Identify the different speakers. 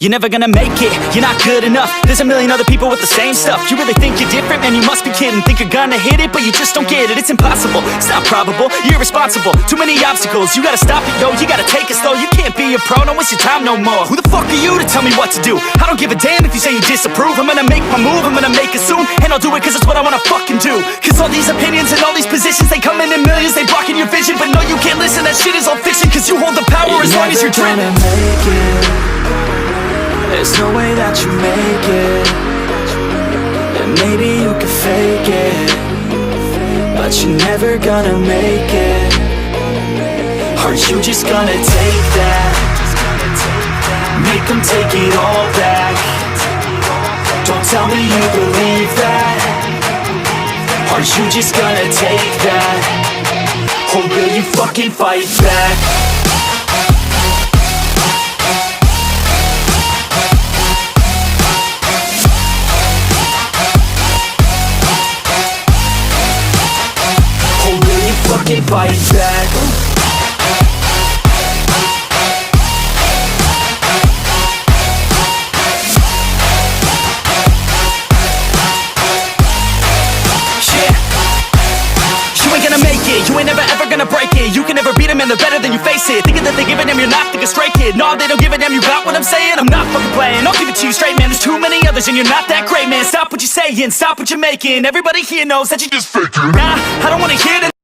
Speaker 1: You're never gonna make it, you're not good enough. There's a million other people with the same stuff. You really think you're different? Man, you must be kidding. Think you're gonna hit it, but you just don't get it. It's impossible, it's not probable, you're irresponsible. Too many obstacles, you gotta stop it, yo. You gotta take it slow, you can't be a pro. Don't waste your time no more. Who the fuck are you to tell me what to do? I don't give a damn if you say you disapprove. I'm gonna make my move, I'm gonna make it soon. And I'll do it cause it's what I wanna fucking do. Cause all these opinions and all these positions, they come in millions, they blocking your vision. But no, you can't listen, that shit is all fiction. Cause you hold the power as long as you're dreaming.
Speaker 2: There's no way that you make it. And maybe you can fake it, but you're never gonna make it. Aren't you just gonna take that? Make them take it all back. Don't tell me you believe that. Aren't you just gonna take that? Or will you fucking fight back? Fucking fight back. Yeah. You ain't gonna make it, you ain't never ever gonna break it. You can never beat them and they're better than you face it. Thinking that they give a damn, you're not, think a straight kid. No, they don't give a damn, you got what I'm saying? I'm not fucking playing, I'll give it to you straight, man. There's too many others and you're not that great, man. Stop what you're saying, stop what you're making. Everybody here knows that you just faking. Nah, I don't wanna hear that.